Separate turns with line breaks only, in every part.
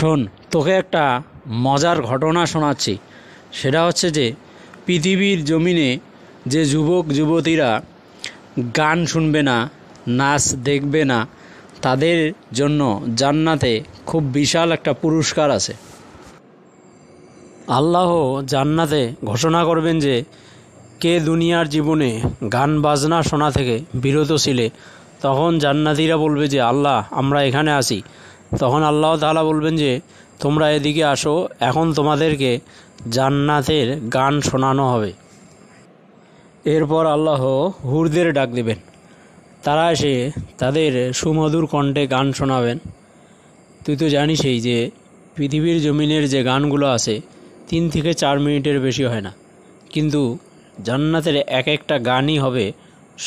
শোন, তোকে একটা মজার ঘটনা শোনাচ্ছি। সেটা হচ্ছে যে পৃথিবীর জমিনে যে যুবক যুবতীরা গান শুনবে না, নাচ দেখবে না, তাদের জন্য জান্নাতে খুব বিশাল একটা পুরস্কার আছে। আল্লাহ জান্নাতে ঘোষণা করবেন যে কে দুনিয়ার জীবনে গান বাজনা শোনা থেকে বিরত ছিলে, তখন জান্নাতীরা বলবে যে আল্লাহ আমরা এখানে আসি। তখন আল্লাহ তাআলা বলবেন যে তোমরা এদিকে আসো, এখন তোমাদেরকে জান্নাতের গান শোনানো হবে। এরপর আল্লাহ হুরদের ডাক দেবেন, তারা এসে তাদের সুমধুর কণ্ঠে গান শোনাবেন। তুই তো জানিসই যে পৃথিবীর জমিনের যে গানগুলো আছে 3 থেকে 4 মিনিটের বেশি হয় না, কিন্তু জান্নাতের এক একটা গানই হবে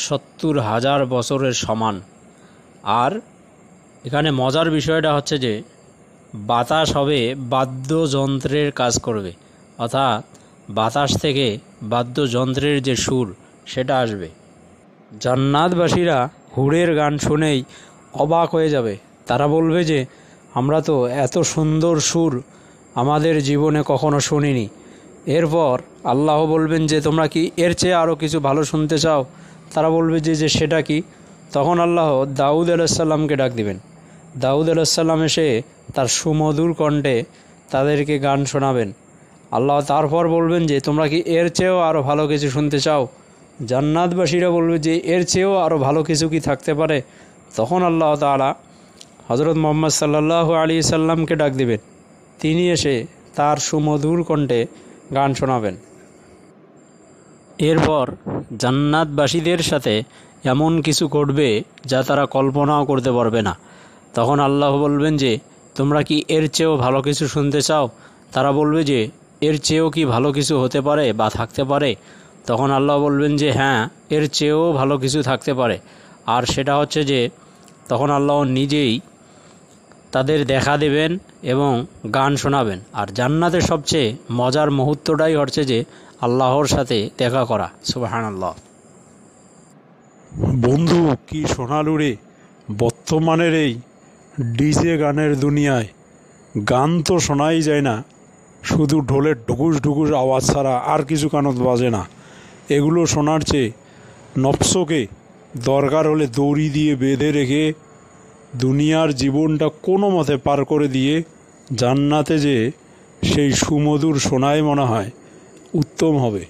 70,000 বছরের সমান। আর এখানে মজার বিষয়টা হচ্ছে যে বাতাস হবে বাদ্যযন্ত্রের কাজ করবে, অর্থাৎ বাতাস থেকে বাদ্যযন্ত্রের যে সুর সেটা আসবে। জান্নাতবাসীরা হুরের গান শুনেই অবাক হয়ে যাবে। তারা বলবে যে আমরা তো এত সুন্দর সুর আমাদের জীবনে কখনো শুনিনি। এরপর আল্লাহ বলবেন যে তোমরা কি এর চেয়ে আরও কিছু ভালো শুনতে চাও? তারা বলবে যে সেটা কি? তখন আল্লাহ দাউদ আলাইসাল্লামকে ডাক দিবেন। দাউদ আলাইসাল্লাম এসে তার সুমধুর কণ্ঠে তাদেরকে গান শোনাবেন। আল্লাহ তারপর বলবেন যে তোমরা কি এর চেয়েও আরও ভালো কিছু শুনতে চাও? জান্নাতবাসীরা বলবে যে এর চেয়েও আরও ভালো কিছু কি থাকতে পারে? তখন আল্লাহ তাআলা হযরত মুহাম্মদ সাল্লাল্লাহু আলাইহি সাল্লামকে ডাক দিবেন। তিনি এসে তার সুমধুর কণ্ঠে গান শোনাবেন। এরপর জান্নাতবাসীদের সাথে এমন কিছু ঘটবে যা তারা কল্পনাও করতে পারবে না। তখন আল্লাহ বলবেন যে তোমরা কি এর চেয়েও ভালো কিছু শুনতে চাও? তারা বলবে যে এর চেয়েও কি ভালো কিছু হতে পারে বা থাকতে পারে? তখন আল্লাহ বলবেন যে হ্যাঁ, এর চেয়েও ভালো কিছু থাকতে পারে। আর সেটা হচ্ছে যে তখন আল্লাহ নিজেই তাদের দেখা দেবেন এবং গান শোনাবেন। আর জান্নাতের সবচেয়ে মজার মুহূর্তটাই হচ্ছে যে আল্লাহর সাথে দেখা করা। সুবহানাল্লাহ।
বন্ধু, কি শোনালু রে! বর্তমানের এই ডিজে গানের দুনিয়ায় গান তো শোনাই যায় না, শুধু ঢোলের ঢুকুস ঢুকুস আওয়াজ ছাড়া আর কিছু কানত বাজে না। এগুলো শোনার চেয়ে নফসকে দরকার হলে দড়ি দিয়ে বেঁধে রেখে দুনিয়ার জীবনটা কোনো মতে পার করে দিয়ে জান্নাতে যে সেই সুমধুর শোনাই মনে হয় উত্তম হবে।